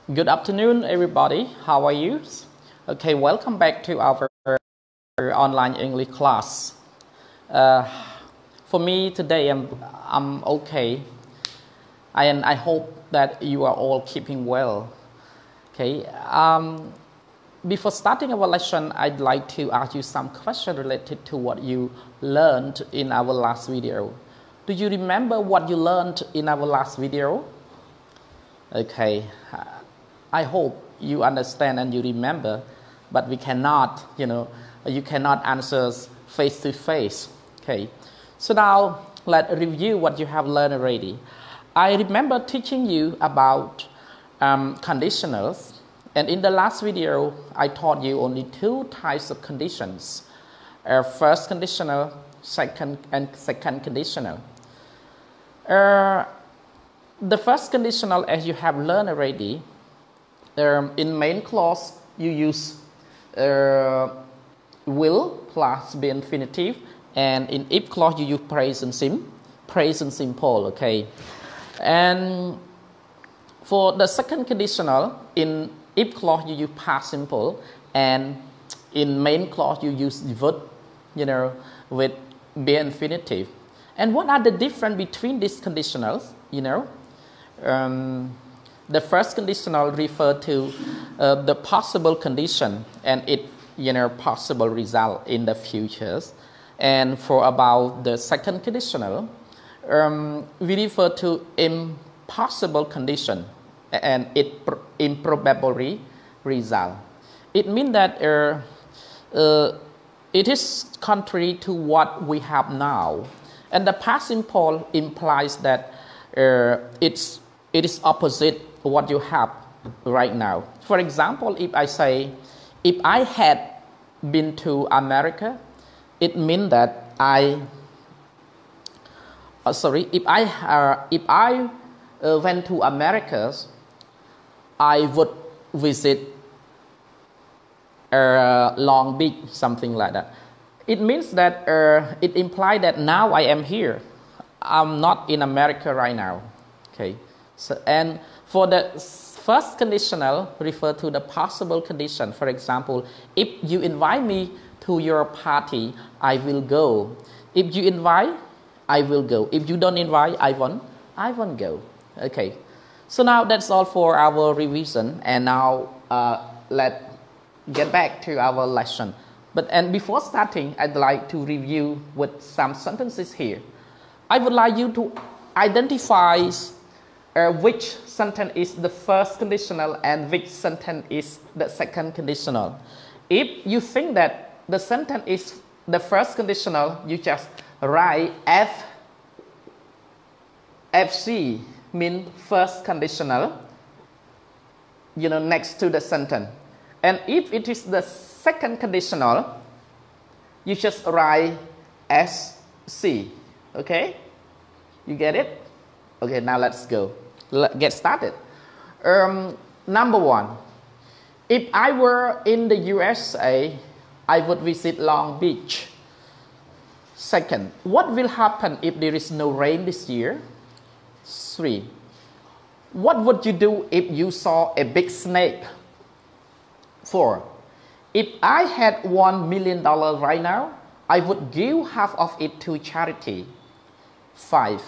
Good afternoon, everybody. How are you? Okay, welcome back to our online English class. Uh, for me today, I'm okay, and I hope that you are all keeping well. Okay. Before starting our lesson, I'd like to ask you some questions related to what you learned in our last video. Do you remember what you learned in our last video? Okay. I hope you understand and you remember, but we cannot, you cannot answer face to face. Okay. So now let's review what you have learned already. I remember teaching you about conditionals, and in the last video, I taught you only two types of conditions: first conditional, second conditional. The first conditional, as you have learned already, in main clause you use will plus be infinitive, and in if clause you use present simple. Okay, and for the second conditional, in if clause you use past simple, and in main clause you use verb, with be infinitive. And what are the difference between these conditionals? The first conditional refer to the possible condition and it possible result in the futures. And for about the second conditional, we refer to impossible condition and it improbable result. It means that it is contrary to what we have now, and the past simple implies that it is opposite what you have right now. For example, if I say, if I had been to America, it means that if I went to America, I would visit Long Beach, something like that. It means that it implies that now I am here. I'm not in America right now. Okay. So, and for the first conditional refer to the possible condition. For example, if you invite me to your party, I will go. If you invite, I will go. If you don't invite, I won't go. Okay. So now that's all for our revision, and now let's get back to our lesson. And before starting, I'd like to review with some sentences here. I would like you to identify which sentence is the first conditional and which sentence is the second conditional. If you think that the sentence is the first conditional, you just write FC, mean first conditional, next to the sentence. And if it is the second conditional, you just write SC. Okay? You get it? Okay, now let's go. Let's get started. Number one, if I were in the USA, I would visit Long Beach. Second, what will happen if there is no rain this year? 3. What would you do if you saw a big snake? 4. If I had $1 million right now, I would give half of it to charity. 5.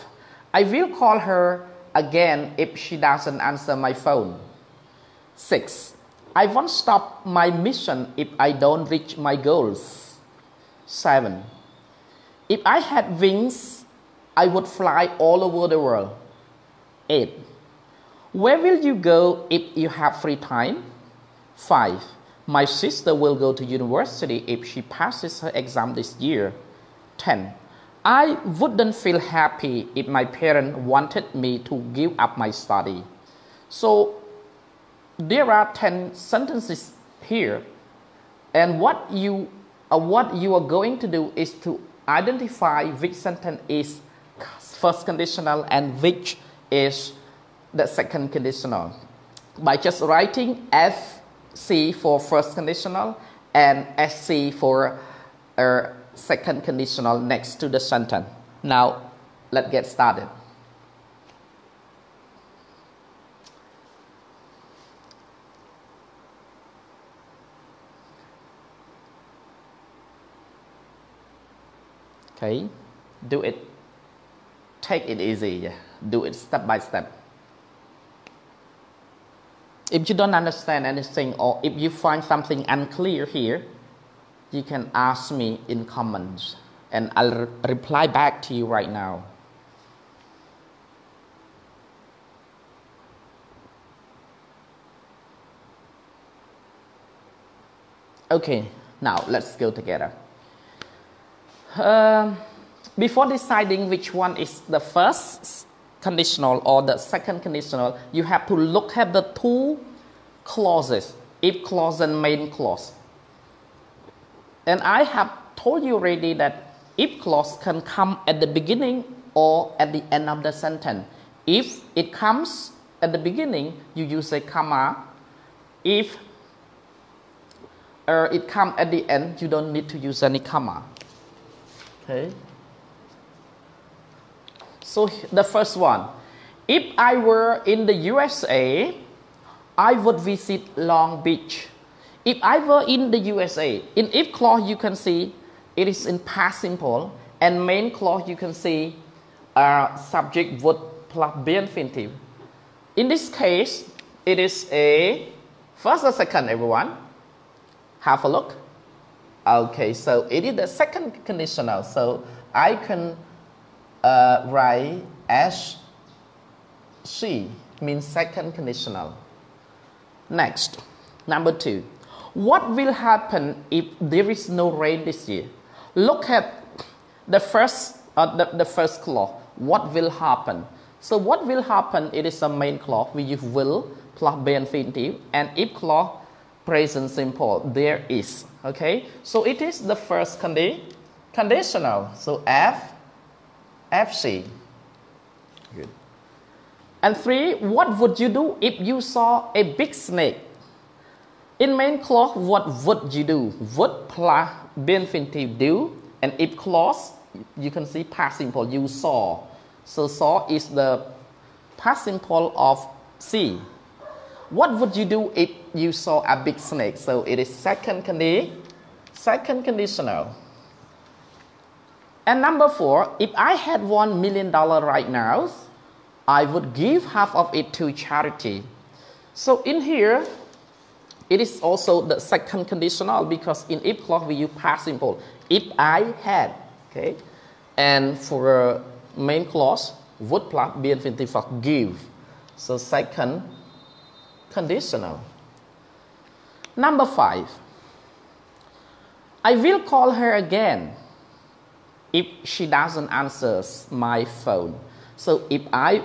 I will call her again if she doesn't answer my phone. 6. I won't stop my mission if I don't reach my goals. 7. If I had wings, I would fly all over the world. 8. Where will you go if you have free time? 5. My sister will go to university if she passes her exam this year. 10. I wouldn't feel happy if my parents wanted me to give up my study. So there are 10 sentences here, and what you are going to do is to identify which sentence is first conditional and which is the second conditional by just writing FC for first conditional and SC for second conditional next to the sentence. Now, let's get started. Okay, do it, take it easy, yeah. Do it step by step. If you don't understand anything or if you find something unclear here, you can ask me in comments and I'll reply back to you right now. Okay, now let's go together. Before deciding which one is the first conditional or the second conditional, you have to look at the two clauses, if clause and main clause. And I have told you already that if clause can come at the beginning or at the end of the sentence. If it comes at the beginning, you use a comma. If it comes at the end, you don't need to use any comma. Okay. So the first one, if I were in the USA, I would visit Long Beach. If I were in the USA, in if clause you can see it is in past simple, and main clause you can see subject would plus be infinitive. In this case, it is a first or second, everyone. Have a look. Okay, so it is the second conditional. So I can write as she means second conditional. Next, number 2. What will happen if there is no rain this year? Look at the first clause. What will happen? So what will happen? It is a main clause. We use will plus be infinitive, and if clause present simple. There is. Okay. So it is the first conditional. So FC. Good. And 3, what would you do if you saw a big snake? In main clause, what would you do? Would plus be infinitive do, and if clause, you can see past simple, you saw. So saw is the past simple of see. What would you do if you saw a big snake? So it is second conditional. And number 4, if I had $1 million right now, I would give half of it to charity. So in here, it is also the second conditional because in if clause we use past simple. If I had, okay, and for main clause, would plus be infinitive for give. So second conditional. Number 5, I will call her again if she doesn't answer my phone. So if I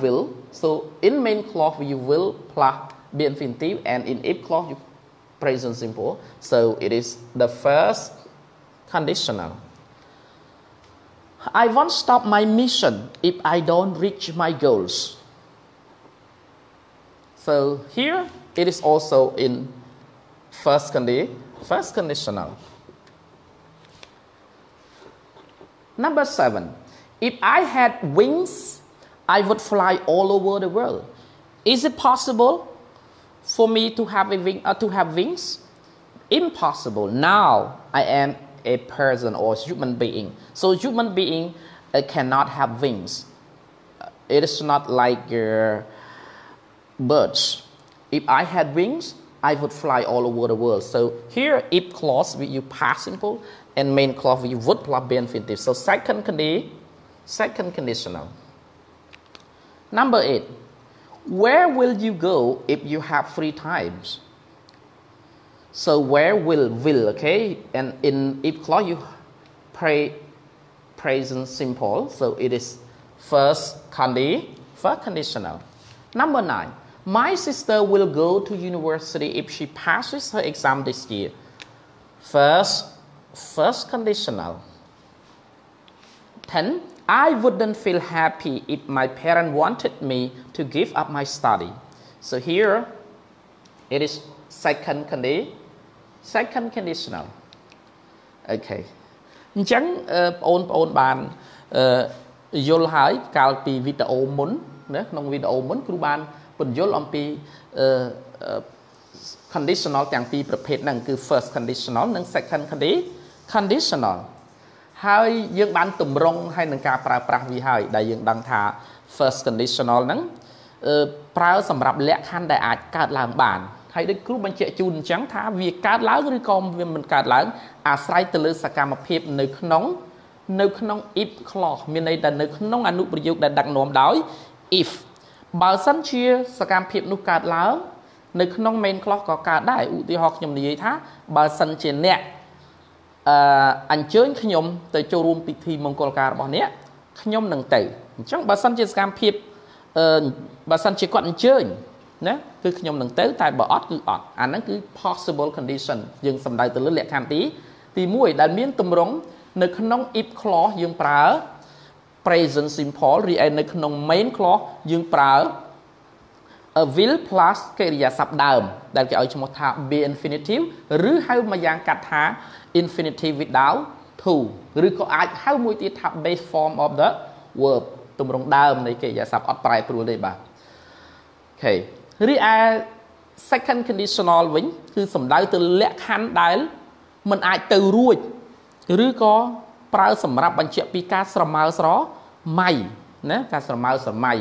will, so in main clause you will plus be infinitive, and in if clause you present simple. So it is the first conditional. I won't stop my mission if I don't reach my goals. So here it is also in first conditional. Number 7, if I had wings, I would fly all over the world. Is it possible for me to have wings? Impossible. Now I am a person or human being. So human being cannot have wings. It is not like birds. If I had wings, I would fly all over the world. So here, if clause we use past simple, and main clause we would plus be infinitive. So second conditional. Number 8, where will you go if you have free times? So where will, okay, and in if clause you present simple. So it is first conditional. Number 9, my sister will go to university if she passes her exam this year. First conditional. 10, I wouldn't feel happy if my parent wanted me to give up my study. So here it is second conditional. Okay. អញ្ចឹងបងប្អូនបានយល់ហើយកាលពីវីដេអូមុនណាក្នុងវីដេអូមុនគ្រូបានពន្យល់អំពី conditional ទាំងពីរប្រភេទហ្នឹងគឺ first conditional និង second conditional ហើយយើងបានតម្រង់ហើយនឹងការប្រើប្រាស់វាហើយដែលយើងដឹងថា first conditional ហ្នឹងប្រើសម្រាប់លក្ខខណ្ឌដែលអាចកើតឡើងបានហើយដូចគ្រូបញ្ជាក់ជូនអញ្ចឹងថាវាកើតឡើងឬក៏វាមិនកើតឡើងអាស្រ័យទៅលើសកម្មភាពនៅក្នុង if clause មានន័យថានៅក្នុងអនុប្រយោគដែលដឹកនាំដោយ if បើសិនជាសកម្មភាពនោះកើតឡើងនៅក្នុង main clause ក៏កើតដែរឧទាហរណ៍ខ្ញុំនិយាយថាបើសិនជាអ្នកអញ្ជើញខ្ញុំទៅចូលរួមពិធីមង្គលការរបស់អ្នកខ្ញុំនឹងទៅអញ្ចឹងបើសិនជាសកម្មភាពបើសិនជាគាត់អញ្ជើញណាគឺខ្ញុំនឹងទៅតែបើអត់គឺអត់អាហ្នឹងគឺ possible condition យើងសំដៅទៅលើលក្ខខណ្ឌទី1ដែលមានទម្រង់នៅក្នុង if clause យើងប្រើ present simple រីឯនៅក្នុង main clause យើងប្រើ will plus កិរិយាសព្ទដើមដែលគេឲ្យឈ្មោះថា be infinitive ឬហៅមួយយ៉ាងកាត់ថា infinitive without to ឬក៏អាចហៅមួយទៀតថា base form of the verb ទម្រង់ដើមនៃកិរិយាសព្ទអត់ប្រែប្រួលទេបាទអូខេរីឯ second conditional វិញគឺសំដៅទៅលក្ខខណ្ឌដែលមិនអាចទៅរួចឬក៏ប្រើសម្រាប់បញ្ជាក់ពីការស្រមើស្រមៃណាការស្រមើស្រមៃ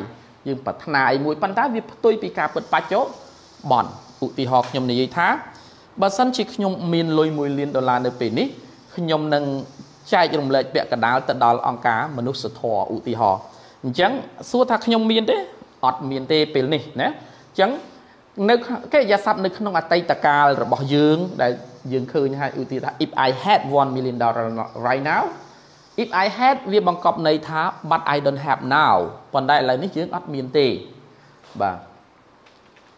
យើងប្រាថ្នាអីមួយប៉ុន្តែវាផ្ទុយពីការពិតបច្ចុប្បន្នឧទាហរណ៍ខ្ញុំនិយាយថាបើសិនជាខ្ញុំមានលុយ$1 លាននៅពេលនេះខ្ញុំនឹងចែករំលែកពាក់កណ្ដាលទៅដល់អង្គការមនុស្សធម៌ឧទាហរណ៍អញ្ចឹងសួរថាខ្ញុំមានទេអត់មានទេពេលនេះណាអញ្ចឹងនៅកិរិយាសព្ទនៅក្នុងអតីតកាលរបស់យើងដែលយើងឃើញហើយឧទាហរណ៍ថា if I had $1 million right now if I had វាបង្កប់ន័យថា but I don't have now ប៉ុន្តែឥឡូវនេះយើងអត់មានទេបាទ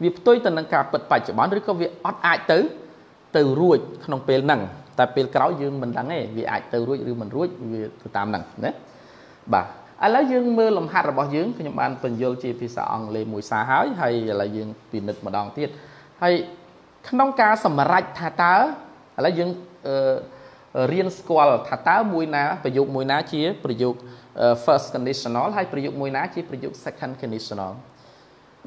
វាផ្ទុយទៅនឹងការពិតបច្ចុប្បន្នឬក៏វាអត់អាចទៅរួចក្នុងពេលហ្នឹងតែពេលក្រោយយើងមិនដឹងទេវាអាចទៅរួចឬមិនរួចវាទៅតាមហ្នឹងណាបាទឥឡូវយើងមើលលំហាត់របស់យើងខ្ញុំបានបញ្យល់ជាភាសាអង់គ្លេសមួយសារហើយឥឡូវយើងពិនិត្យម្ដងទៀតហើយក្នុងការសម្រេចថាតើឥឡូវយើងរៀនស្គាល់ថាតើមួយណាប្រយោគមួយណាជាប្រយោគ first conditional ហើយប្រយោគមួយណាជាប្រយោគ second conditional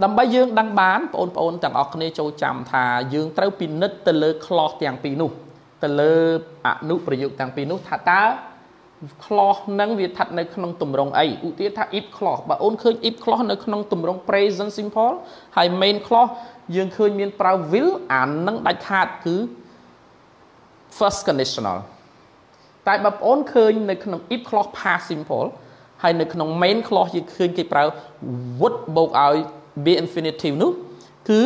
ដើម្បីយើងដឹងបានបងប្អូនទាំងអស់គ្នាចូលចាំថាយើងត្រូវពិនិត្យទៅលើ clause ទាំងពីរនោះទៅលើអនុប្រយោគទាំងពីរនោះថាតើ clause នឹងវាស្ថិតនៅក្នុងទម្រង់អីឧទាហរណ៍ថា if clause បើអូនឃើញ if clause នៅក្នុងទម្រង់ present simple ហើយ main clause យើងឃើញមានប្រើ will អានឹងដាច់ខាតគឺ first conditional តែបើបងអូនឃើញនៅក្នុង if clause past simple ហើយនៅក្នុង main clause យើងឃើញគេប្រើ would បូកឲ្យ be infinitive នោះគឺ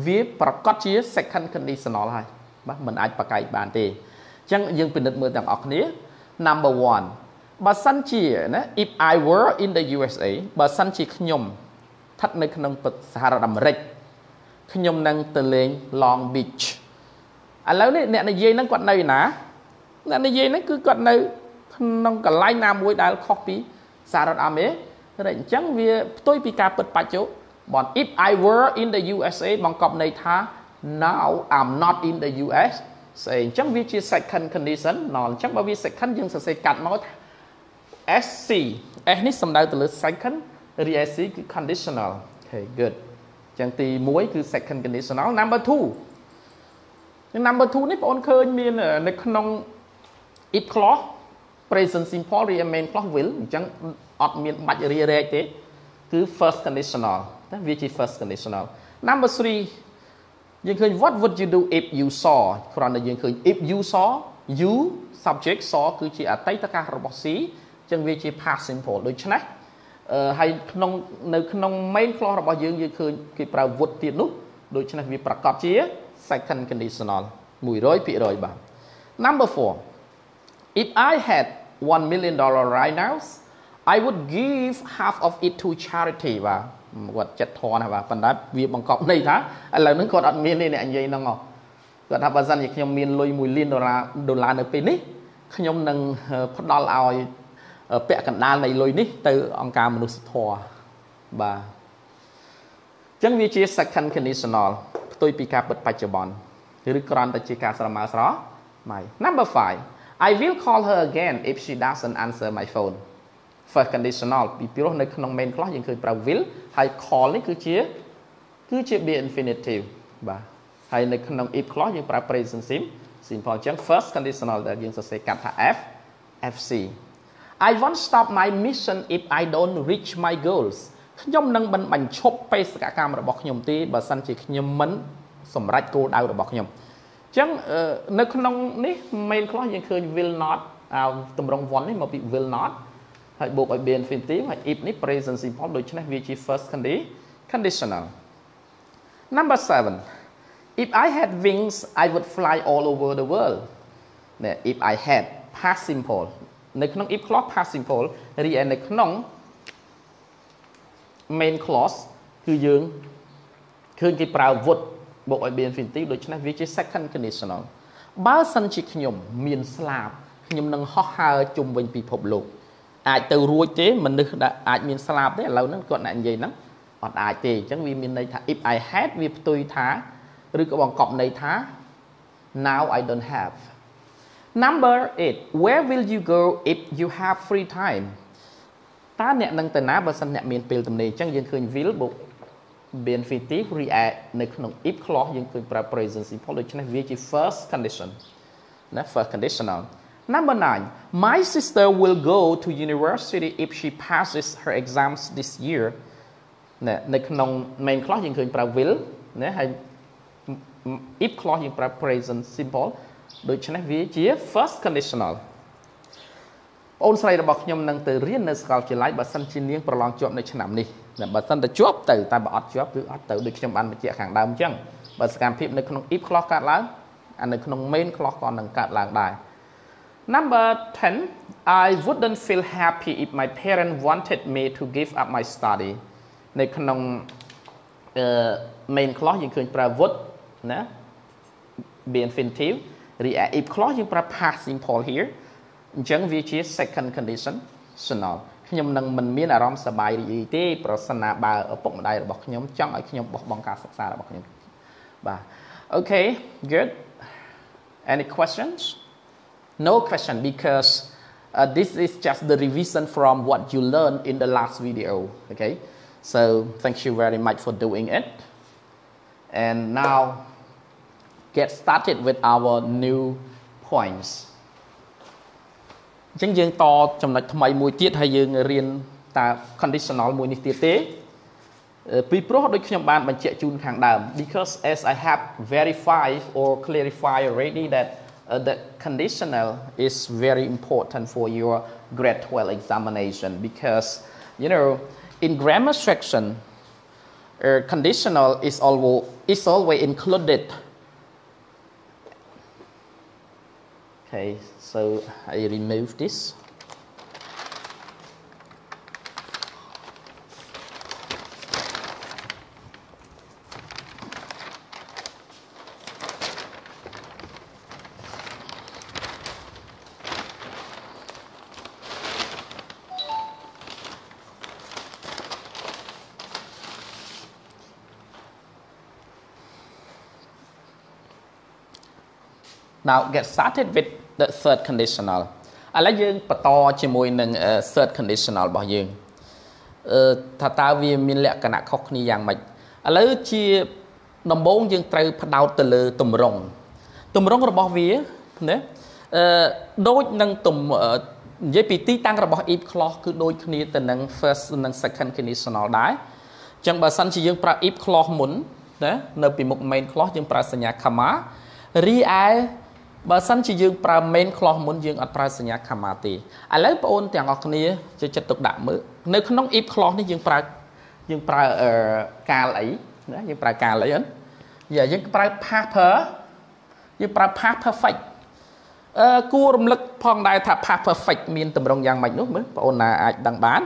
វាប្រកាសជា second conditional ហើយបាទមិនអាចប្រកែកបានទេអញ្ចឹងយើងពិនិត្យមើលទាំងអស់គ្នា number 1បើសិនជាណា if I were in the USA បើសិនជាខ្ញុំស្ថិតនៅក្នុងសហរដ្ឋអាមេរិកខ្ញុំនឹងទៅលេង Long Beach ឥឡូវនេះអ្នកនិយាយហ្នឹងគាត់នៅណាអ្នកនិយាយហ្នឹងគឺគាត់នៅក្នុងកន្លែងណាមួយដែលខុសពីសហរដ្ឋអាមេរិកអញ្ចឹងវាផ្ទុយពីការពិតបច្ចុប្បន្ន if I were in the USA បង្កប់ន័យថា now I'm not in the US ស្អីអញ្ចឹងវាជា second condition អញ្ចឹងបើវា second យើងសរសេរកាត់មកថា SC S នេះសំដៅទៅលើ second រីឯ C គឺ conditional okay good អញ្ចឹងទី1គឺ second conditional number 2 number 2 នេះបងប្អូនឃើញមាននៅក្នុង if clause present simple រីឯ main clause will អញ្ចឹងអត់មានបាច់រារែកទេគឺ first conditional ណាវាជា first conditional number 3យើងឃើញ what would you do if you saw គ្រាន់តែយើងឃើញ if you saw you subject saw គឺជាអតីតកាលរបស់ C អញ្ចឹងវាជា past simple ដូច្នេះហើយនៅក្នុង main clause របស់យើងឃើញគេប្រើ would ទៀតនោះដូច្នេះវាប្រកាសជា second conditional 100% បាទ number 4 if I had $1 million right now I would give half of it to charity បាទគាត់ចិត្តធន់ណាបាទប៉ុន្តែវាបង្កប់ន័យថាឥឡូវហ្នឹងគាត់អត់មានទេអ្នកនិយាយហ្នឹងគាត់ថាបើសិនជាខ្ញុំមានលុយ$1 លាននៅពេលនេះខ្ញុំនឹងផ្ដល់ឲ្យពាក់កណ្ដាលនៃលុយនេះទៅអង្គការមនុស្សធម៌បាទអញ្ចឹងវាជា second conditional ផ្ទុយពីការពិតបច្ចុប្បន្នឬគ្រាន់តែជាការស្រមើស្រមៃ number 5 I will call her again if she doesn't answer my phone first conditional ពីព្រោះនៅក្នុង main clause យើងឃើញប្រើ will ហើយ call នេះគឺជា be infinitive បាទហើយនៅក្នុង if clause យើងប្រើ present simple អញ្ចឹង first conditional ដែលយើងសរសេរកាត់ថា F FC I won't stop my mission if I don't reach my goals ខ្ញុំនឹងមិនបញ្ឈប់បេសកកម្មរបស់ខ្ញុំទេបើសិនជាខ្ញុំមិនសម្រេចគោលដៅរបស់ខ្ញុំអញ្ចឹងនៅក្នុងនេះ main clause យើងឃើញ will not តម្រង one នេះមកពី will not ហើយបូកឲ្យ be infinitive ហើយ if នេះ present simple ដូច្នេះវាជា first conditional number 7 if I had wings I would fly all over the world ណែ if I had past simple នៅក្នុង if clause past simple រីឯនៅក្នុង main clause គឺយើងឃើញគេប្រើ would បូកឲ្យ be infinitive ដូច្នេះវាជា second conditional បើសិនជាខ្ញុំមានស្លាបខ្ញុំនឹងហោះហើរជុំវិញពិភពលោកអាចទៅរួចទេមនុស្សដែលអាចមានស្លាបទេឥឡូវហ្នឹងគាត់អ្នកនិយាយហ្នឹងអត់អាចទេអញ្ចឹងវាមានន័យថា if I had វាផ្ទុយថាឬក៏បង្កប់ន័យថា now I don't have number 8 where will you go if you have free time តើអ្នកនឹងទៅណាបើសិនអ្នកមានពេលទំនេរអញ្ចឹងយើងឃើញ will បូក be infinitive រីឯនៅក្នុង if clause យើងឃើញប្រើ present simple ដូច្នេះវាជា first condition ណា first conditional number 9 my sister will go to university if she passes her exams this year ណែនៅក្នុង main clause យើងឃើញប្រើ will ណាហើយ if clause យើងប្រើ present simple ដូច្នេះវាជា first conditional បងស្រីរបស់ខ្ញុំនឹងទៅរៀននៅសាកលវិទ្យាល័យបើសិនជានាងប្រឡងជាប់នៅឆ្នាំនេះបើសិនតែជាប់ទៅតែបើអត់ជាប់គឺអត់ទៅដូចខ្ញុំបានបញ្ជាក់ខាងដើមអញ្ចឹងបើសកម្មភាពនៅក្នុង if clause កើតឡើងនៅក្នុង main clause ក៏នឹងកើតឡើងដែរ number 10 I wouldn't feel happy if my parents wanted me to give up my study នៅក្នុង main clause យើងឃើញប្រើ would ណា be infinitive រីឯ if clause យើងប្រើ past simple here អញ្ចឹងវាជា second conditional ខ្ញុំនឹងមិនមានអារម្មណ៍សប្បាយរីករាយទេប្រសិនណាបើឪពុកម្ដាយរបស់ខ្ញុំចង់ឲ្យខ្ញុំបោះបង់ការសិក្សារបស់ខ្ញុំបាទ okay good any questions no question because this is just the revision from what you learned in the last video okay so thank you very much for doing it and now get started with our new points អញ្ចឹងយើងតចំណុចថ្មីមួយទៀតហើយយើងរៀនតា conditional មួយនេះទៀតទេពីព្រោះដូចខ្ញុំបានបញ្ជាក់ជូនខាងដើម because as I have verified or clarified already that the conditional is very important for your grade 12 examination because you know in grammar section conditional is always included okay so I remove this now get started with the third conditional ឥឡូវយើងបន្តជាមួយនឹង third conditional របស់យើងថាតើវាមានលក្ខណៈខុសគ្នាយ៉ាងម៉េចឥឡូវជាដំបូងយើងត្រូវផ្ដោតទៅលើទម្រង់របស់វាណាដូចនឹងនិយាយពីទីតាំងរបស់ if clause គឺដូចគ្នាទៅនឹង first និង second conditional ដែរអញ្ចឹងបើសិនជាយើងប្រើ if clause មុនណានៅពីមុខ main clause យើងប្រើសញ្ញា comma រីឯបើសិនជាយើងប្រើ main clause មុនយើងអត់ប្រើសញ្ញា comma ទេឥឡូវបងប្អូនទាំងអស់គ្នាចូលចិត្តទុកដាក់មើលនៅក្នុង if clause នេះយើងប្រើកាលអីណាយើងប្រើកាលអីហ្នឹងយើងប្រើ past perfect គួររំលឹកផងដែរថា past perfect មានទម្រង់យ៉ាងម៉េចនោះមើលបងប្អូនណាអាចដឹងបាន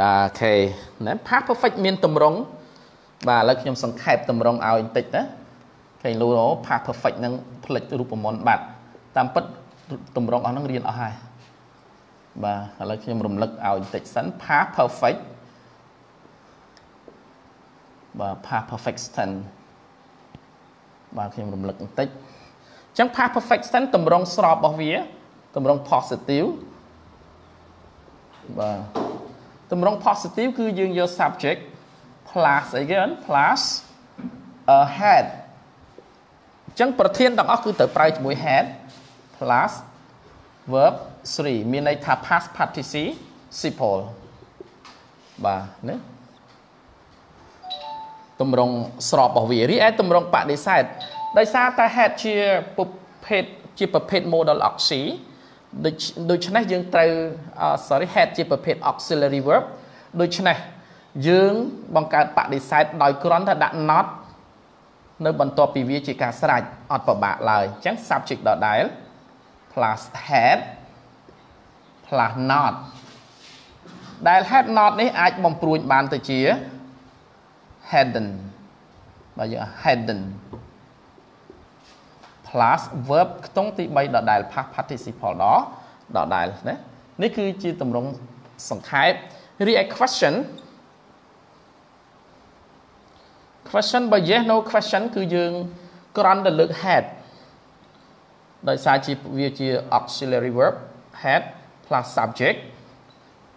បាទអូខេណា past perfect មានទម្រង់បាទឥឡូវខ្ញុំសង្ខេបទម្រង់ឲ្យបន្តិចណាឃើញលូ past perfect នឹងផ្លេចរូបមន្តបាត់តាមពិតទម្រង់អស់ហ្នឹងរៀនអស់ហើយបាទឥឡូវខ្ញុំរំលឹកឲ្យបន្តិចសិន past perfect បាទ past perfect tense បាទខ្ញុំរំលឹកបន្តិចអញ្ចឹង past perfect tense ទម្រង់ស្របរបស់វាទម្រង់ positive បាទទម្រង់ positive គឺយើងយក subject plus អីគេ plus had អញ្ចឹងប្រធានទាំងអស់គឺត្រូវប្រើជាមួយ had plus verb 3 មានន័យថា past participle បាទណាទម្រង់ស្របរបស់វារីឯទម្រង់បដិសេធដោយសារតែ head ជាប្រភេទ modal oxy ដូច្នេះយើងត្រូវ head ជាប្រភេទ auxiliary verb ដូច្នេះយើងបង្កើតបដិសេធដោយគ្រាន់តែដាក់ not នៅបន្ទាប់ពីវាជាការស្រេចអត់ពិបាកឡើយអញ្ចឹង subject ដដែល plus head plus not ដែល head not នេះអាចបំព្រួញបានទៅជា hidden បើយើង hidden plus verb ខ្ទង់ទី3ដដែល past participle ដដែលណានេះគឺជាទម្រង់សង្ខេបរីឯ question បើ yes no question គឺយើងគ្រាន់តែលើក head ដោយសារវាជា auxiliary verb head plus subject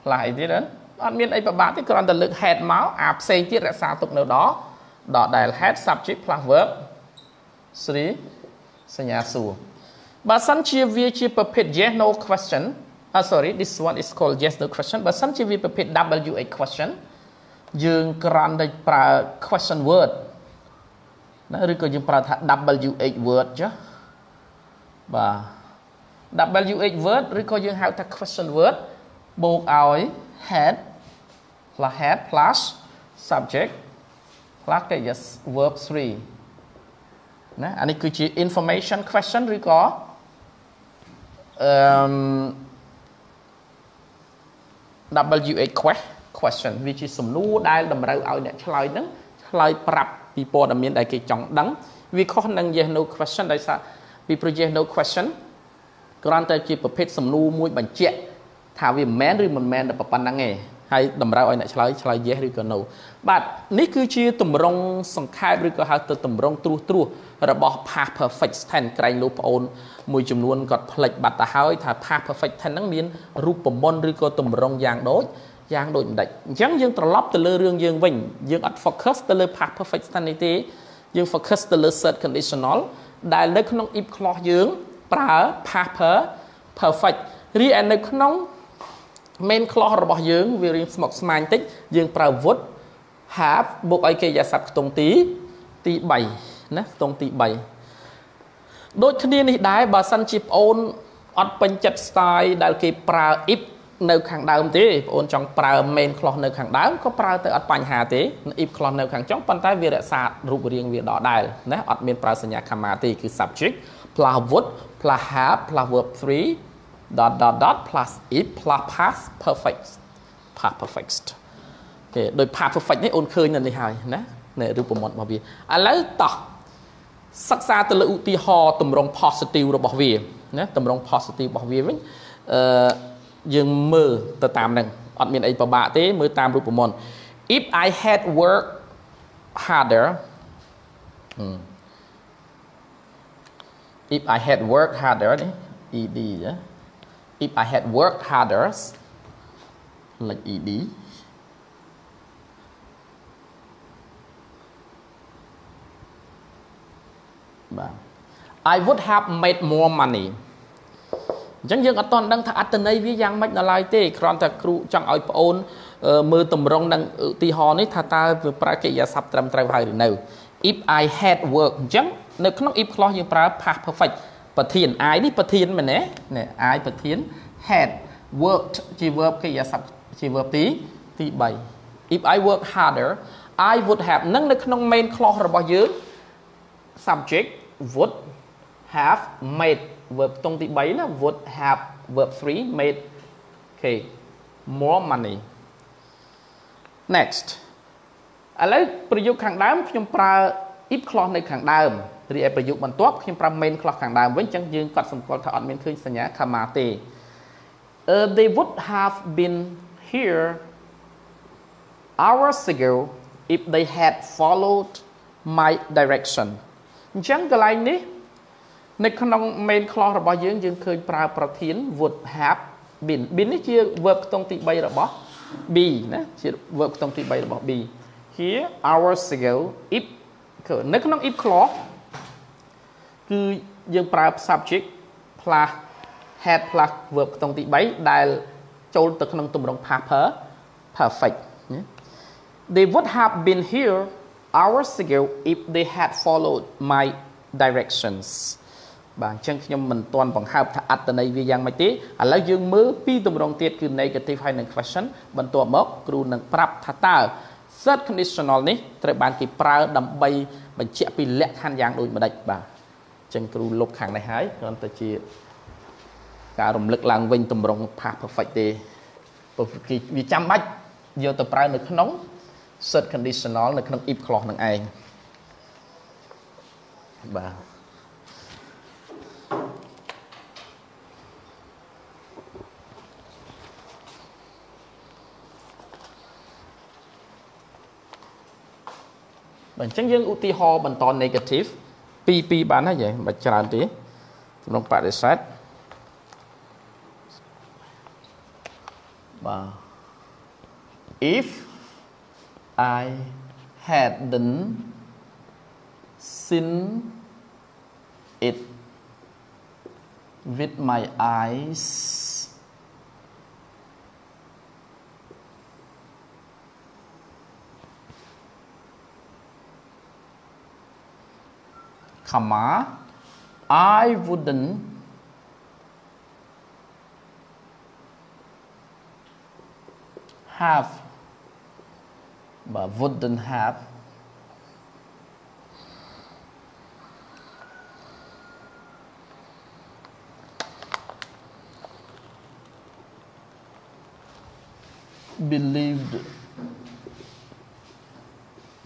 plus អីទៀតអត់មានអីពិបាកទេគ្រាន់តែលើក head មកអាផ្សេងទៀតរក្សាទុកនៅដដែល head subject plus verb 3 សញ្ញាសួរបើសិនជាវាជាប្រភេទ yes no question sorry this one is called yes no question បើសិនជាវាប្រភេទ WH question យើងគ្រាន់តែប្រើ question word ណាឬក៏យើងប្រើថា WH word ចុះបាទ WH word ឬក៏យើងហៅថា question word បូកឲ្យ head plus subject plus គេ yes verb 3ណាអានេះគឺជា information question ឬក៏WH question វាជាសំណួរដែលតម្រូវឲ្យអ្នកឆ្លើយហ្នឹងឆ្លើយប្រាប់ពីព័ត៌មានដែលគេចង់ដឹងវាខុសនឹង yes no question ដោយសារពីព្រោះ yes no question គ្រាន់តែជាប្រភេទសំណួរមួយបញ្ជាក់ថាវាមិនមែនឬមិនមែនតែប៉ុណ្ណឹងទេហើយតម្រូវឲ្យអ្នកឆ្លើយ yes ឬក៏ no បាទនេះគឺជាទម្រង់សង្ខេបឬក៏ហៅទៅទម្រង់ត្រួសរបស់ past perfect tense ក្រែងលោកប្អូនមួយចំនួនគាត់ផ្លេចបាត់ទៅហើយថា past perfect tense ហ្នឹងមានរូបមន្តឬក៏ទម្រង់យ៉ាងដូចមិនដេចអញ្ចឹងយើងត្រឡប់ទៅលើរឿងយើងវិញយើងអត់ focus ទៅលើ past perfect tense នេះទេយើង focus ទៅលើ third conditional ដែលនៅក្នុង if clause យើងប្រើ past perfect រីឯនៅក្នុង main clause របស់យើងវារៀងស្មុគស្មាញតិចយើងប្រើ would have បូកឲ្យកិរិយាសព្ទខ្ទង់ទី3ណាខ្ទង់ទី3ដូចគ្នានេះដែរបើសិនជាប្អូនអត់ពេញចិត្ត style ដែលគេប្រើ if នៅខាងដើមទេបងអូនចង់ប្រើ main clause នៅខាងដើមក៏ប្រើទៅអត់បញ្ហាទេ if clause នៅខាងចុងប៉ុន្តែវារក្សារូបរាងវាដដែលណាអត់មានប្រើសញ្ញា comma ទេគឺ subject plus would plus have plus verb 3 ... plus if plus past perfect គេដោយ past perfect នេះអូនឃើញនៅនេះហើយណានៅរូបមន្តរបស់វាឥឡូវតោះសិក្សាទៅលើឧទាហរណ៍ទម្រង់ positive របស់វាណាទម្រង់ positive របស់វាវិញយើងមើលទៅតាមហ្នឹងអត់មានអីពិបាកទេមើលតាមរូបមន្ត if I had worked harder if I had worked harder ed if I had worked harder like ed I would have made more money អញ្ចឹងយើងអត់ទាន់ដឹងថាអត្ថន័យវាយ៉ាងម៉េចដល់ឡើយទេគ្រាន់តែគ្រូចង់ឲ្យប្អូនមើលតម្រង់នឹងឧទាហរណ៍នេះថាតើវាប្រើកិរិយាសព្ទត្រឹមត្រូវហើយឬនៅ if I had work អញ្ចឹងនៅក្នុង if clause យើងប្រើ past perfect ប្រធាន I នេះប្រធានមែនទេ I ប្រធាន had worked ជា verb កិរិយាសព្ទជា verb ទី3 if I work harder I would have នឹងនៅក្នុង main clause របស់យើង subject would have made verb ខ្ទង់ទី3ណា would have verb 3 made okay more money next ឥឡូវប្រយោគខាងដើមខ្ញុំប្រើ if clause នៅខាងដើមរីឯប្រយោគបន្ទាប់ខ្ញុំប្រើ main clause ខាងដើមវិញអញ្ចឹងយើងកត់សម្គាល់ថាអត់មានឃើញសញ្ញា comma ទេ they would have been here hours ago if they had followed my direction អញ្ចឹងកន្លែងនេះនៅក្នុង main clause របស់យើងឃើញប្រើប្រធាន would have been នេះជា verb ខ្ទង់ទី3របស់ be ណាជា verb ខ្ទង់ទី3របស់ be here hours ago if នៅក្នុង if clause គឺយើងប្រើ subject plus had plus verb ក្នុងទី3ដែលចូលទៅក្នុងទម្រង់ past perfect They would have been here hours ago if they had followed my directions បាទអញ្ចឹងខ្ញុំមិនទាន់បង្ហើបថាអត្ថន័យវាយ៉ាងម៉េចទេឥឡូវយើងមើលពីទម្រង់ទៀតគឺ negative ហើយនិង question បន្ទាប់មកគ្រូនឹងប្រាប់ថាតើ set conditional នេះត្រូវបានគេប្រើដើម្បីបញ្ជាក់ពីលក្ខខណ្ឌយ៉ាងដូចម្ដេចបាទអញ្ចឹងគ្រូលុបខាងនេះហើយគ្រាន់តែជាការរំលឹកឡើងវិញទម្រង់ past perfect ទេគេវាចាំបាច់យកទៅប្រើនៅក្នុង set conditional នៅក្នុង if clause នឹងឯងបាទអញ្ចឹងយើងឧទាហរណ៍បន្ត negative ពីបានហើយមិនច្រើនទេក្នុងបដិសេធបាទ if I hadn't seen it with my eyes comma I wouldn't have but wouldn't have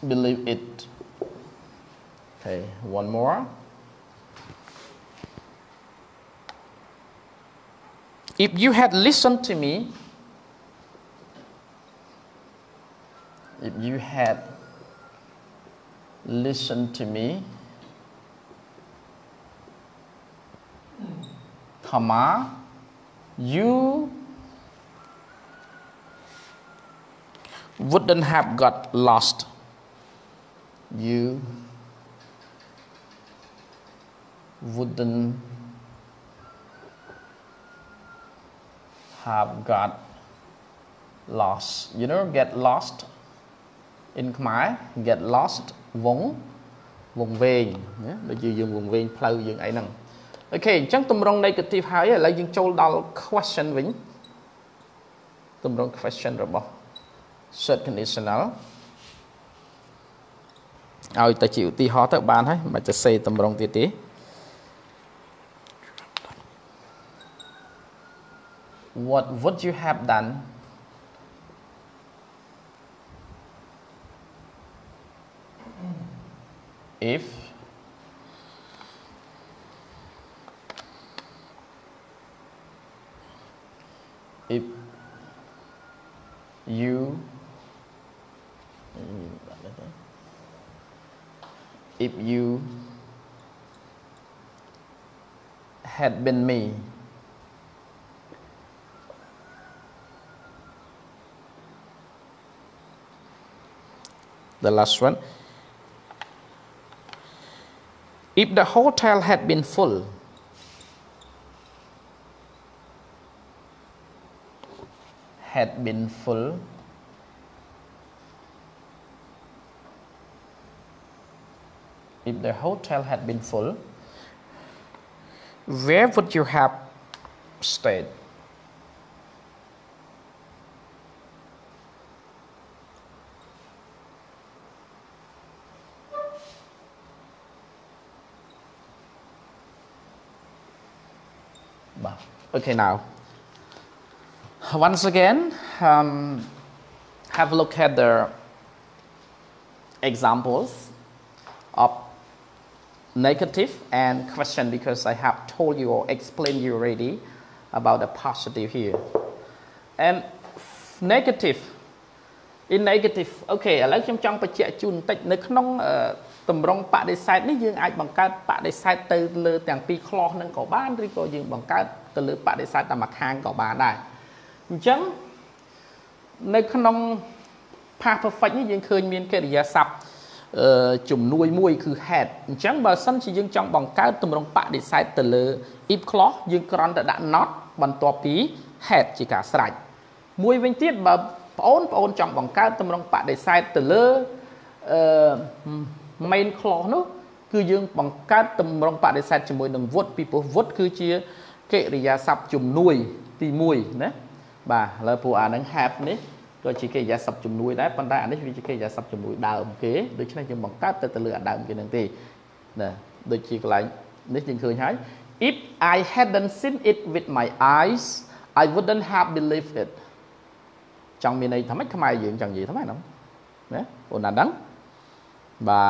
believe it Okay, one more. If you had listened to me, if you had listened to me, comma, you wouldn't have got lost. You wouldn't have got lost. You know, get lost in Khmer, get lost វងវែងដូចជាយើងវងវែងផ្លូវយើងអីហ្នឹងអូខេអញ្ចឹងទម្រង់ negative ហើយឥឡូវយើងចូលដល់ question វិញទម្រង់ question របស់ set conditional ឲ្យតែជាឧទាហរណ៍ទៅបានហើយមិនទៅសេទម្រង់ទៀតទេWhat would you have done if you had been me The last one. If the hotel had been full, if the hotel had been full, where would you have stayed? Okay, now once again have a look at the examples of negative and question because I have told you or explained you already about the positive here and negative in negative okay ឥឡូវខ្ញុំចង់បញ្ជាក់ជូនបន្តិចនៅក្នុងទម្រង់បដិសេធនេះយើងអាចបង្កើតបដិសេធទៅលើទាំងពីរ clause ហ្នឹងក៏បានឬក៏យើងបង្កើតទៅលើបដិសេធតែមួយខាងក៏បានដែរអញ្ចឹងនៅក្នុង past perfect នេះយើងឃើញមានកិរិយាសព្ទ ជំនួយមួយគឺ head អញ្ចឹងបើសិនជាយើងចង់បង្កើតទម្រង់បដិសេធទៅលើ if clause យើងគ្រាន់តែដាក់ not បន្ទាប់ពី head ជាការស្រេចមួយវិញទៀតបើបងប្អូនចង់បង្កើតទម្រង់បដិសេធទៅលើ main clause នោះគឺយើងបង្កើតទម្រង់បដិសេធជាមួយនឹង would ពីព្រោះ would គឺជាកិរិយាសព្ទជំនួយទី1ណាបាទឥឡូវព្រោះអានឹង have នេះក៏ជាកិរិយាសព្ទជំនួយដែរប៉ុន្តែអានេះវាជាកិរិយាសព្ទជំនួយដើមគេដូច្នេះយើងបង្កើតទៅលើអាដើមគេនឹងទេណាដូចជាកន្លែងនេះយើងឃើញហើយ if I hadn't seen it with my eyes I wouldn't have believed it ចង់មានន័យថាម៉េចខ្មែរយើងចង់និយាយថាម៉េចណាអូនណាដឹងបាទ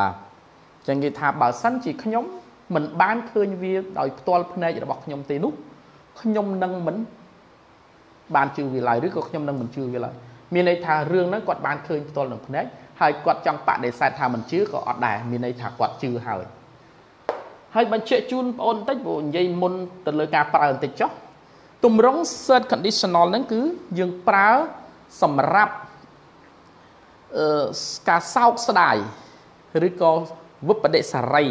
ចឹងគេថាបើសិនជាខ្ញុំមិនបានឃើញវាដោយផ្ទាល់ភ្នែករបស់ខ្ញុំទេនោះខ្ញុំនឹងមិនបានជឿវាឡើយឬក៏ខ្ញុំនឹងមិនជឿវាឡើយមានន័យថារឿងហ្នឹងគាត់បានឃើញផ្ទាល់នឹងភ្នែកហើយគាត់ចង់បដិសេធថាមិនជឿក៏អត់ដែរមានន័យថាគាត់ជឿហើយបញ្ជាក់ជូនបងប្អូនបន្តិចព្រោះនិយាយមុនទៅលើការប្រើបន្តិចចុះទម្រង់ third conditional ហ្នឹងគឺយើងប្រើសម្រាប់ការសោកស្ដាយឬក៏វិបដិសារី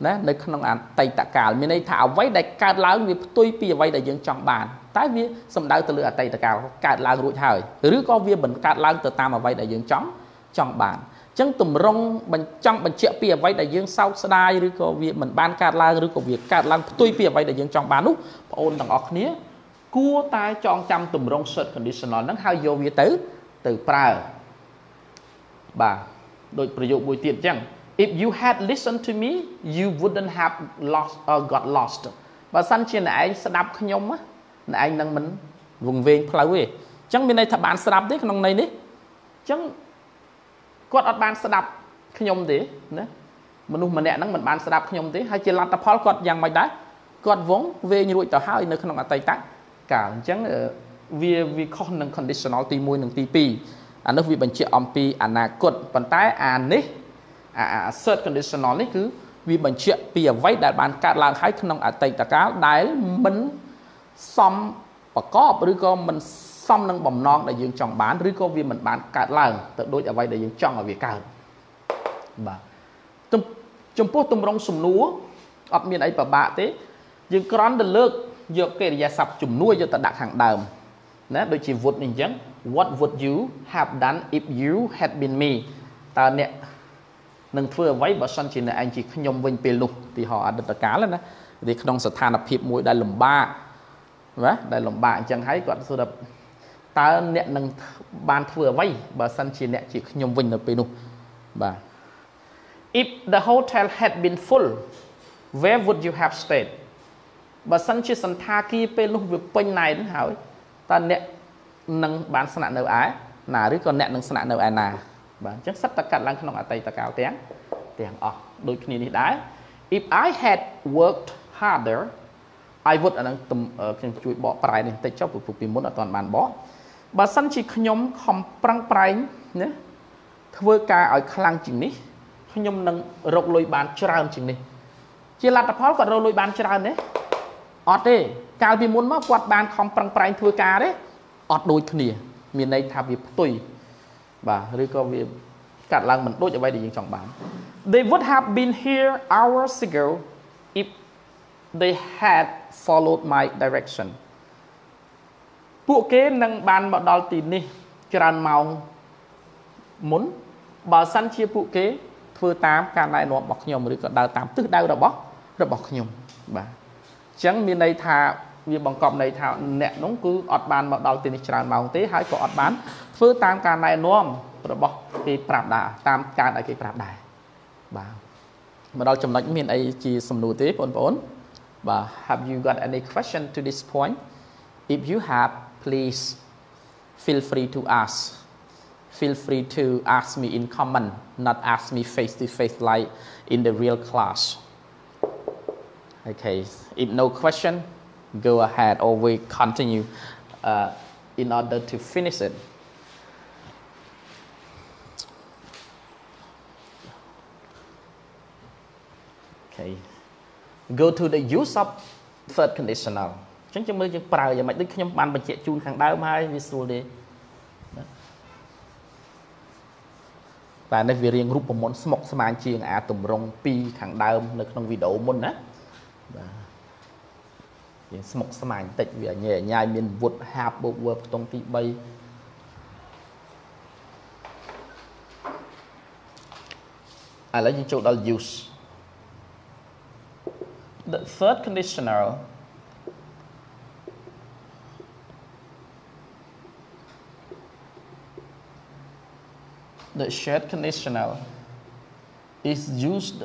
ណានៅក្នុងអតីតកាលមានន័យថាអ្វីដែលកើតឡើងវាផ្ទុយពីអ្វីដែលយើងចង់បានតែវាសំដៅទៅលើអតីតកាលកើតឡើងរួចហើយឬក៏វាមិនកើតឡើងទៅតាមអ្វីដែលយើងចង់បានអញ្ចឹងទម្រង់ចង់បញ្ជាក់ពីអ្វីដែលយើងសោកស្ដាយឬក៏វាមិនបានកើតឡើងឬក៏វាកើតឡើងផ្ទុយពីអ្វីដែលយើងចង់បាននោះបងអូនទាំងអស់គ្នាគួរតែចងចាំទម្រង់ set conditional ហ្នឹងហើយយកវាទៅប្រើបាទដូចប្រយោគមួយទៀតអញ្ចឹងIf you had listened to me you wouldn't have lost or got lost បើសិនជាអ្នកឯងស្ដាប់ខ្ញុំអ្នកឯងនឹងមិនវង្វេងផ្លូវទេអញ្ចឹងមានន័យថាបានស្ដាប់ទេក្នុងន័យនេះអញ្ចឹងគាត់អត់បានស្ដាប់ខ្ញុំទេណាមនុស្សម្នាក់ហ្នឹងមិនបានស្ដាប់ខ្ញុំទេហើយជាលទ្ធផលគាត់យ៉ាងម៉េចដែរគាត់វង្វេងរួចទៅហើយនៅក្នុងអតីតកាលអញ្ចឹងវាខុសនឹង conditional ទី1និងទី2អានោះវាបញ្ជាក់អំពីអនាគតប៉ុន្តែអានេះthird conditional នេះគឺវាបញ្ជាក់ពីអ្វីដែលបានកើតឡើងហើយក្នុងអតីតកាលដែលមិនសមប្រកបឬក៏មិនសមនឹងបំណងដែលយើងចង់បានឬក៏វាមិនបានកើតឡើងទៅដូចអ្វីដែលយើងចង់ឲ្យវាកើតបាទចំពោះទម្រង់សំណួរអត់មានអីពិបាកទេយើងគ្រាន់តែលើកយកកិរិយាសព្ទជំនួយយកទៅដាក់ខាងដើមណាដូចជា would នេះអញ្ចឹង what would you have done if you had been me តើអ្នកនឹងធ្វើអ្វីបើសិនជាអ្នកឯងជាខ្ញុំវិញពេលនោះទីហោអតីតកាលណាវាក្នុងស្ថានភាពមួយដែលលំបាកណាដែលលំបាកអញ្ចឹងហើយគាត់សួរថាតើអ្នកនឹងបានធ្វើអ្វីបើសិនជាអ្នកជាខ្ញុំវិញនៅពេលនោះបាទ If the hotel had been full where would you have stayed បើសិនជាសន្តាគារពេលនោះវាពេញណែនហើយតើអ្នកនឹងបានស្នាក់នៅឯណាឬក៏អ្នកនឹងស្នាក់នៅឯណាបាទអញ្ចឹងសិតតែកាត់ឡើងក្នុងអតីតកាលទាំងអស់ដូចគ្នានេះដែរ If I had worked harder I would អានឹងខ្ញុំជួយបកប្រែនេះបន្តិចចុះពីមុនអត់ទាន់បានបកបើសិនជាខ្ញុំខំប្រឹងប្រែងណាធ្វើការឲ្យខ្លាំងជាងនេះខ្ញុំនឹងរកលុយបានច្រើនជាងនេះជាលទ្ធផលគាត់រកលុយបានច្រើនទេអត់ទេកាលពីមុនមកគាត់បានខំប្រឹងប្រែងធ្វើការទេអត់ដូចគ្នាមានន័យថាវាផ្ទុយបាទឬក៏វាកាត់ឡើងមិនដូចអ្វីដែលយើងចង់បាន They would have been here hours ago if they had followed my direction ពួកគេនឹងបានមកដល់ទីនេះច្រើនម៉ោងមុនបើសិនជាពួកគេធ្វើតាមការណែនាំរបស់ខ្ញុំឬក៏ដើរតាមទិសដៅរបស់ខ្ញុំបាទអញ្ចឹងមានន័យថាវាបង្កប់ន័យថាអ្នកនោះគឺអត់បានមកដល់ទីនេះច្រើនម៉ោងទេហើយក៏អត់បានធ្វើតាមការណែនាំរបស់គេប្រាប់ដែរតាមការដែលគេប្រាប់ដែរបាទមកដល់ចំណុចមានអីជាសំណួរទេបងប្អូនបាទ Have you got any question to this point if you have please feel free to ask me in comment not ask me face to face like in the real class okay if no question go ahead or we continue in order to finish it okay go to the use of third conditional អញ្ចឹងចាំមើលយើងប្រើយ៉ាងម៉េចដូចខ្ញុំបានបញ្ជាក់ជូនខាងដើមហើយវាស្រួលទេ តែនេះវារៀងរូបមន្តស្មុគស្មាញជាងអាតម្រង2ខាងដើមនៅក្នុងវីដេអូមុនណាបាទវាស្មុគស្មាញតិចវាញ៉ៃញ៉ៃមាន would have បូក verb ខ្ទង់ទី3 ឥឡូវយើងចូលដល់ use the third conditional the shared conditional is used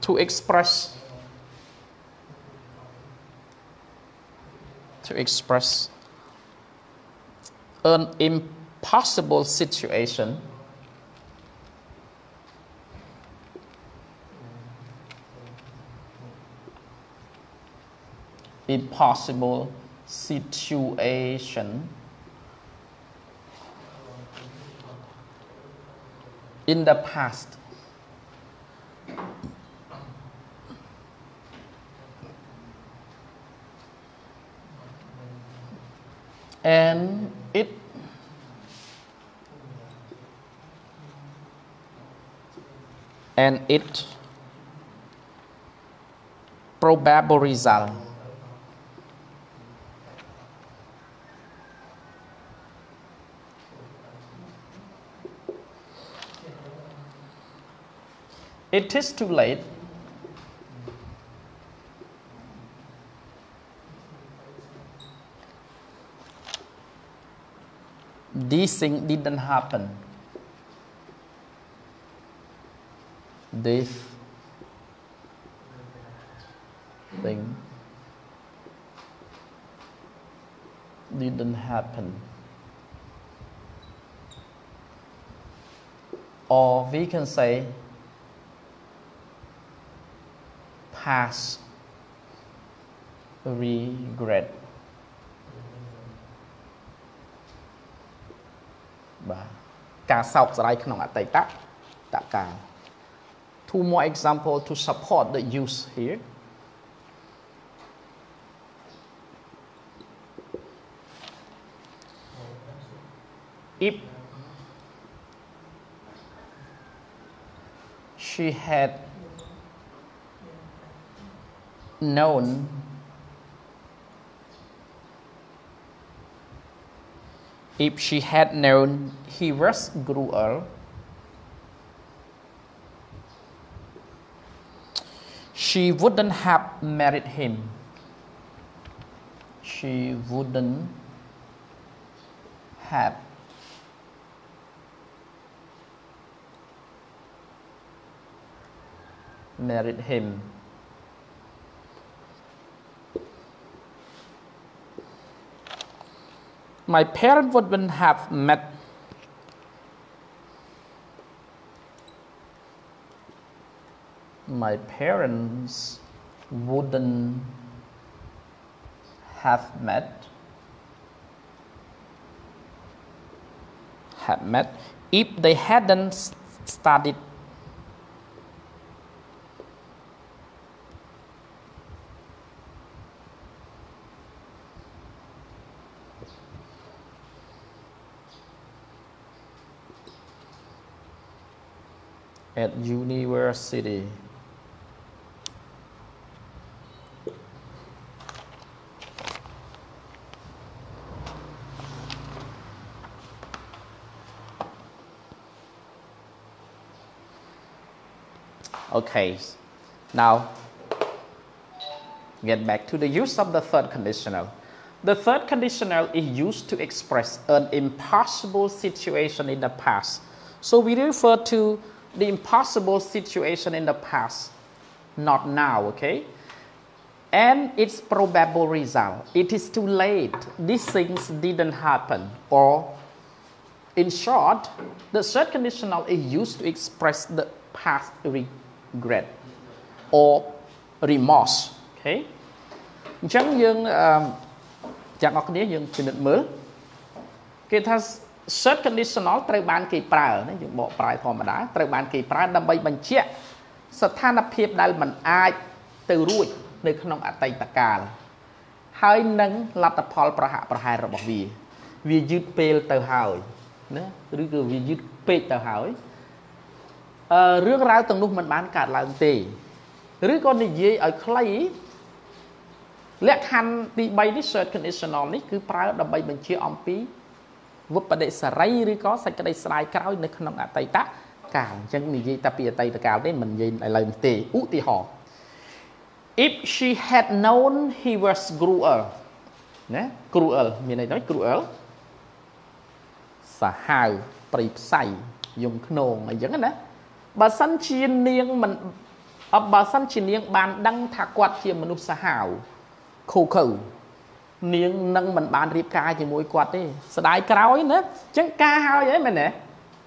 to express an impossible situation in the past and it probable result it is too late this thing didn't happen this thing didn't happen or we can say past regret បាទការសោកស្ដាយក្នុងអតីតកាល Two more examples to support the use here if she had known he was cruel she wouldn't have married him she wouldn't have married him my parents wouldn't have met my parents wouldn't have met if they hadn't studied at university Okay, now get back to the use of the third conditional. The third conditional is used to express an impossible situation in the past. So we refer to the impossible situation in the past, not now, okay? And its probable result. It is too late. These things didn't happen. Or, in short, the third conditional is used to express the past regret or remorse. Okay? អញ្ចឹងយើងទាំងអស់គ្នាយើងពិនិត្យមើលគេថា third conditional ត្រូវបានគេប្រើណាយើងបកប្រែធម្មតាត្រូវបានគេប្រើដើម្បីបញ្ជាក់ ស្ថានភាពដែលมันអាចទៅរួចនៅក្នុងអតីតកាលហើយនឹងលទ្ធផលប្រហាក់ប្រហែលរបស់វាយឺតពេលទៅហើយណាឬក៏វាយឺតពេកទៅហើយរឿងរ៉ាវទាំងនោះมันបានកើតឡើងទេឬក៏និយាយឲ្យខ្លីលក្ខខណ្ឌទី3នេះ third conditional នេះគឺប្រើដើម្បីបញ្ជាអំពីវិបដិសារីឬក៏សេចក្តីស្ដាយក្រោយនៅក្នុងអតីតកាលអញ្ចឹងនិយាយតែពីអតីតកាលទេមិននិយាយឥឡូវនេះទេឧទាហរណ៍ if she had known he was cruel ណា cruel មានន័យថា cruel សាហាវព្រៃផ្សៃយំខ្នងអញ្ចឹងណាបើសិនជានាងមិនបើសិនជានាងបានដឹងថាគាត់ជាមនុស្សសាហាវខូខើនាងនឹងមិនបានរៀបការជាមួយគាត់ទេស្ដាយក្រោយណាអញ្ចឹងការហើយហ៎មែនទេ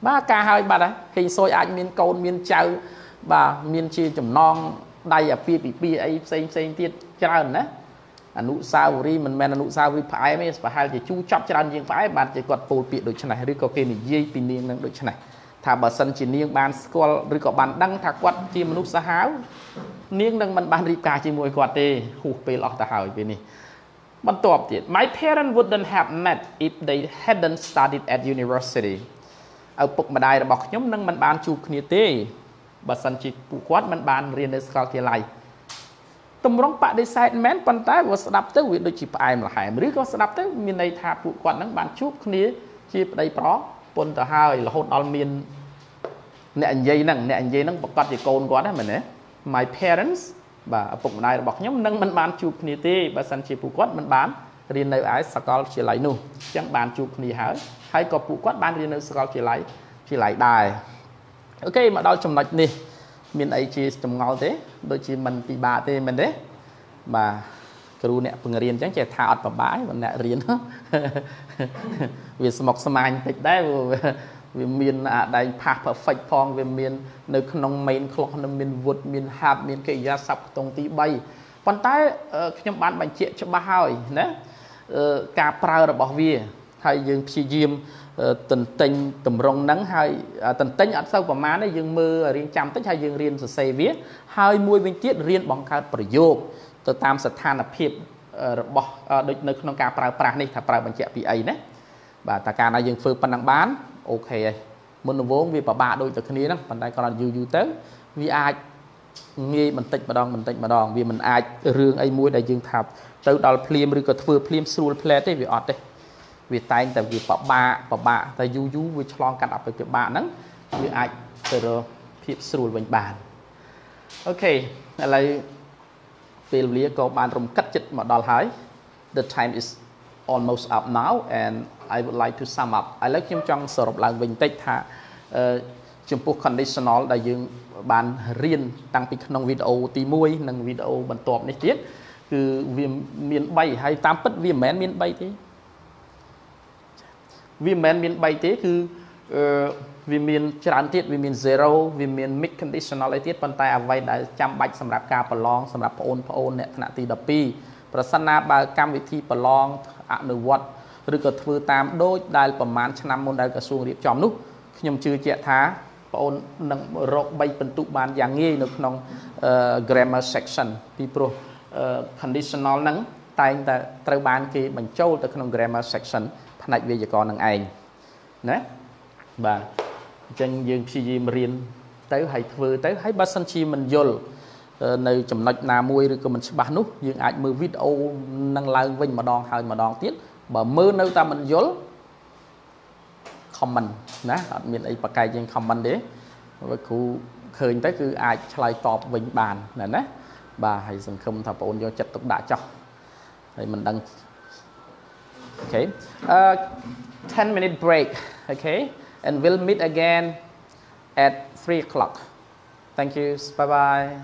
បាទការហើយបាត់ហើយហេងស៊យអាចមានកូនមានចៅបាទមានជាចំណងដៃអាពាហ៍ពិពាហ៍អីផ្សេងទៀតច្រើនណាអនុសាវរីយ៍មិនមែនអនុសាវរីយ៍ផ្អែមទេប្រហែលជាជូរចប់ច្រើនជាងផ្អែមបានជាគាត់ពោលពាក្យដូចនេះឬក៏គេនិយាយពីនាងនឹងដូចនេះថាបើសិនជានាងបានស្គាល់ឬក៏បានដឹងថាគាត់ជាមនុស្សសាហាវនាងនឹងមិនបានរៀបការជាមួយគាត់ទេហួសពេលអស់ទៅហើយពេលនេះបន្ទាប់ទៀត My parents wouldn't have met if they hadn't studied at university ឪពុកម្ដាយរបស់ខ្ញុំនឹងមិនបានជួបគ្នាទេបើសិនជាពួកគាត់មិនបានរៀននៅសាកលវិទ្យាល័យតម្រង់បដិសេធមែនប៉ុន្តែវាស្ដាប់ទៅវាដូចជាផ្អែមល្ហែមឬក៏ស្ដាប់ទៅមានន័យថាពួកគាត់នឹងបានជួបគ្នាជាប្តីប្រពន្ធទៅហើយរហូតដល់មានអ្នកនិយាយហ្នឹងប្រកាសជាកូនគាត់ហ្នឹងមែនទេ My parents បាទឪពុកម្ដាយរបស់ខ្ញុំនឹងមិនបានជួបគ្នាទេបើសិនជាពួកគាត់មិនបានរៀននៅឯសាកលវិទ្យាល័យនោះអញ្ចឹងបានជួបគ្នាហើយក៏ពួកគាត់បានរៀននៅសាកលវិទ្យាល័យដែរអូខេមកដល់ចំណុចនេះមានអីជាចម្ងល់ទេដូចជាមិនពិបាកទេមែនទេបាទគ្រូអ្នកបង្រៀនអញ្ចឹងចេះថាអត់ពិបាកទេអ្នករៀនវាស្មុគស្មាញតិចដែរវាមានអាដៃ past perfect ផងវាមាននៅក្នុង main clause នឹងមាន would មាន have មានកិរិយាសព្ទខ្ទង់ទី3ប៉ុន្តែខ្ញុំបានបញ្ជាក់ច្បាស់ហើយណាការប្រើរបស់វាហើយយើងព្យាយាមទន្ទិញតម្រងហ្នឹងហើយទន្ទិញអត់សូវប្រមាណទេយើងមើលរៀងចាំតិចហើយយើងរៀនសរសេរវាហើយមួយវិញទៀតរៀនបង្កើតប្រយោគទៅតាមស្ថានភាពរបស់ដូចនៅក្នុងការប្រើប្រាស់នេះថាប្រើបញ្ជាក់ពីអីណាបាទតែកាលណាយើងធ្វើប៉ុណ្ណឹងបានអូខេហើយមុនដំបូងវាពិបាកដូចតែគ្នាហ្នឹងប៉ុន្តែគ្រាន់តែយូរទៅវាអាចងាយបន្តិចម្ដងវាមិនអាចរឿងអីមួយដែលយើងថាទៅដល់ភ្លាមឬក៏ធ្វើភ្លាមស្រួលផ្លែតទេវាអត់ទេវាតែងតែវាពិបាកតែយូរវាឆ្លងកាត់អបិពិបាកហ្នឹងវាអាចទៅរកភាពស្រួលវិញបានអូខេឥឡូវពេលវេលាក៏បានរំកិតចិត្តមកដល់ហើយ The time is almost up now and I would like to sum up ឥឡូវខ្ញុំចង់សរុបឡើងវិញបន្តិចថាចំពោះ conditional ដែលយើងបានរៀនតាំងពីក្នុងវីដេអូទី1និងវីដេអូបន្ទាប់នេះទៀតគឺវាមាន3ហើយតាមពិតវាមិនមែនមាន3ទេវាមិនមែនមាន3ទេគឺវាមានច្រើនទៀតវាមាន 0 វាមាន mid conditional អីទៀតប៉ុន្តែអ្វីដែលចាំបាច់សម្រាប់ការប្រឡងសម្រាប់បងប្អូនអ្នកថ្នាក់ទី12ប្រសិនណាបើកម្មវិធីប្រឡងអនុវត្តឬក៏ធ្វើតាមដូចដែលប្រមាណឆ្នាំមុនដែលក្រសួងរៀបចំនោះខ្ញុំជឿជាក់ថាបងអូននឹងរក3ពិន្ទុបានយ៉ាងងាយនៅក្នុង grammar section ពីព្រោះ conditional ហ្នឹងតែងតែត្រូវបានគេបញ្ចូលទៅក្នុង grammar section ផ្នែកវេយ្យាករណ៍នឹងឯងណាបាទអញ្ចឹងយើងព្យាយាមរៀនទៅហើយធ្វើទៅហើយបើសិនជាមិនយល់នៅចំណុចណាមួយឬក៏មិនច្បាស់នោះយើងអាចមើលវីដេអូនឹងឡើងវិញម្ដងហើយម្ដងទៀតបើមើលនៅតែមិនយល់ comment ណាអត់មានអីប្រកែកជាង comment ទេបើគ្រូឃើញទៅគឺអាចឆ្លើយតបវិញបានណាបាទហើយសង្ឃឹមថាបងប្អូនយកចិត្តទុកដាក់ចោះហើយមិនដឹង Okay, 10-minute break, okay, and we'll meet again at 3 o'clock. Thank you, bye-bye.